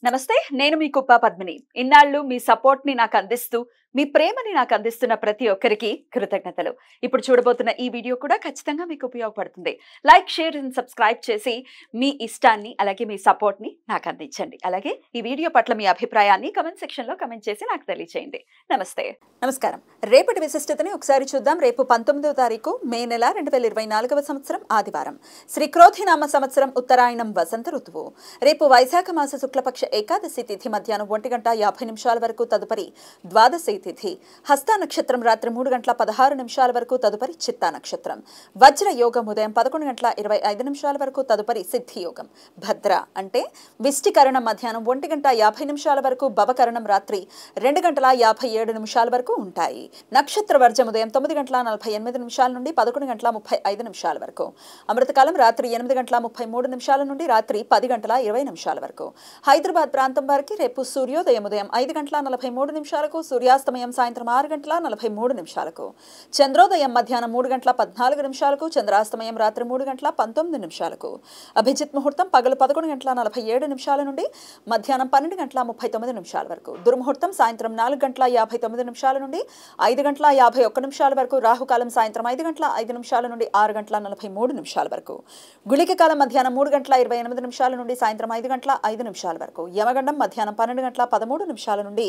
నమస్తే నేను మీ కుప్ప పద్మిని ఇన్నాళ్ళు మీ సపోర్ట్ ని నాకు అందిస్తూ మీ ప్రేమని నాకు అందిస్తున్న ప్రతి ఒక్కరికి కృతజ్ఞతలు ఇప్పుడు చూడబోతున్న ఈ వీడియో కూడా ఖచ్చితంగా మీకు ఉపయోగపడుతుంది లైక్ షేర్ అండ్ సబ్స్క్రైబ్ చేసి మీ ఇష్టాన్ని అలాగే మీ సపోర్ట్ ని నాకు అందించండి అలాగే ఈ వీడియో పట్ల మీ అభిప్రాయాన్ని కమెంట్ సెక్షన్ లో కమెంట్ చేసి నాకు తెలియజేయండి నమస్తే నమస్కారం రేపటి విశిష్టతని ఒకసారి చూద్దాం రేపు 19వ తారీఖు మే నెల 2024వ సంవత్సరం ఆదివారం శ్రీ క్రోధినామ సంవత్సరం ఉత్తరాయణం వసంత ఋతువు రేపు వైశాఖ మాస శుక్లపక్ష ఏకాదశి తిథి మధ్యాహ్నం 1:50 వరకు తదుపరి ద్వాదశి తిథి హస్త నక్షత్రం రాత్రి 3:16 వరకు తదుపరి చిత్తా నక్షత్రం వజ్ర యోగం ఉదయం 11:25 వరకు తదుపరి సిద్ధి యోగం భద్ర అంటే విష్టికరణం మధ్యాహ్నం 1:50 వరకు భవకరణం రాత్రి 2:57 వరకు ఉంటాయి నక్షత్ర వర్జం ఉదయం 9:48 నుండి 11:35 వరకు అమృతకాలం రాత్రి 8:33 నుండి రాత్రి 10:20 వరకు హైదరాబాద్ ప్రాంతం వారికి రేపు సూర్యోదయం ఉదయం 5:43 సూర్యాస్తమయం సాయంత్రం 6:43 చంద్రోదయం మధ్యాహ్నం 3:14 చంద్రాస్తమయం రాత్రి 3:19 అభిజిత్ ముహూర్తం పగలు 11:47 నుండి మధ్యాహ్నం 12:39 వరకు దుర్ముహూర్తం సాయంత్రం 4:59 నుండి 5:51 వరకు రాహుకాలం సాయంత్రం 5:05 నుండి 6:43 వరకు గుళిక కాలం మధ్యాహ్నం 3:28 నుండి సాయంత్రం 5:05 వరకు యమగండం మధ్యాహ్నం 12:13 నుండి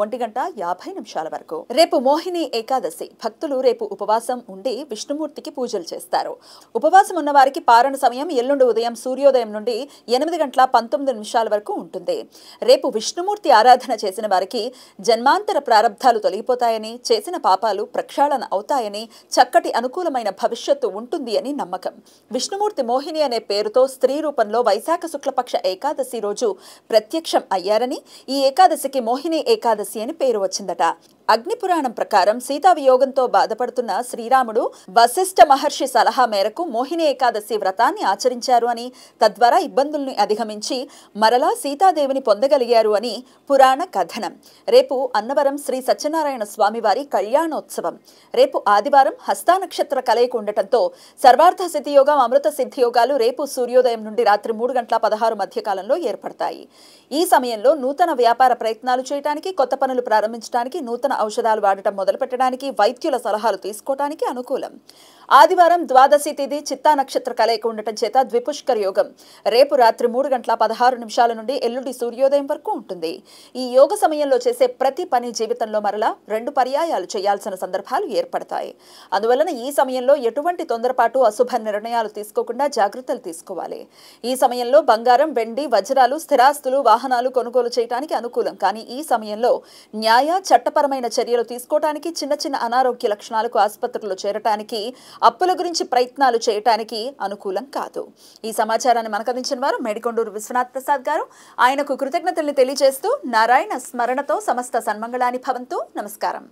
1:50 వరకు రేపు మోహిని ఏకాదశి భక్తులు రేపు ఉపవాసం ఉండి విష్ణుమూర్తికి పూజలు చేస్తారు ఉపవాసం ఉన్న వారికి పారణ సమయం ఎల్లుండి ఉదయం సూర్యోదయం నుండి 8:19 వరకు ఉంటుంది రేపు విష్ణుమూర్తి ఆరాధన చేసిన వారికి జన్మాంతర ప్రారబ్ధాలు తొలగిపోతాయని చేసిన పాపాలు ప్రక్షాళన అవుతాయని చక్కటి అనుకూలమైన భవిష్యత్తు ఉంటుంది అని నమ్మకం విష్ణుమూర్తి మోహిని అనే పేరుతో స్త్రీ రూపంలో వైశాఖ శుక్లపక్ష ఏకాదశి రోజు ప్రత్యక్షం అయ్యారని ఈ ఏకాదశికి మోహిని ఏకాదశి అని పేరు వచ్చిందట అగ్నిపురాణం ప్రకారం సీతా వియోగంతో బాధపడుతున్న శ్రీరాముడు వశిష్ఠ మహర్షి సలహా మేరకు మోహిని ఏకాదశి వ్రతాన్ని ఆచరించారు అని తద్వారా ఇబ్బందుల్ని అధిగమించి మరలా సీతాదేవిని పొందగలిగారు అని పురాణ కథనం రేపు అన్నవరం శ్రీ సత్యనారాయణ స్వామి వారి కళ్యాణోత్సవం రేపు ఆదివారం హస్త నక్షత్ర కలయిక ఉండటంతో సర్వార్థ సిద్ధియోగం అమృత సిద్ధియోగాలు రేపు సూర్యోదయం నుండి రాత్రి 3:16 మధ్య కాలంలో ఏర్పడతాయి ఈ సమయంలో నూతన వ్యాపార ప్రయత్నాలు చేయడానికి కొత్త పనులు ప్రారంభించడానికి నూతన ఔషధాలు వాడటం మొదలుపెట్టడానికి వైద్యుల సలహాలు తీసుకోవడానికి అనుకూలం ఆదివారం ద్వాదశి తిథి చిత్తా నక్షత్ర కలయిక ఉండటం చేత ద్విపుష్కర యోగం రేపు రాత్రి 3:16 నుండి ఎల్లుండి సూర్యోదయం వరకు ఉంటుంది ఈ యోగ సమయంలో చేసే ప్రతి పని జీవితంలో మరలా 2 పర్యాయాలు చేయాల్సిన సందర్భాలు ఏర్పడతాయి అందువలన ఈ సమయంలో ఎటువంటి తొందరపాటు అశుభ నిర్ణయాలు తీసుకోకుండా జాగ్రత్తలు తీసుకోవాలి ఈ సమయంలో బంగారం వెండి వజ్రాలు స్థిరాస్తులు వాహనాలు కొనుగోలు చేయడానికి అనుకూలం కానీ ఈ సమయంలో న్యాయ చట్టపరమైన చర్యలు తీసుకోవడానికి చిన్న చిన్న అనారోగ్య లక్షణాలకు ఆసుపత్రుల్లో చేరటానికి అప్పుల గురించి ప్రయత్నాలు చేయటానికి అనుకూలం కాదు ఈ సమాచారాన్ని మనకు అందించిన వారు మేడికొండూరు విశ్వనాథ్ ప్రసాద్ గారు ఆయనకు కృతజ్ఞతల్ని తెలియజేస్తూ నారాయణ స్మరణతో సమస్త సన్మంగళాని భవంతు నమస్కారం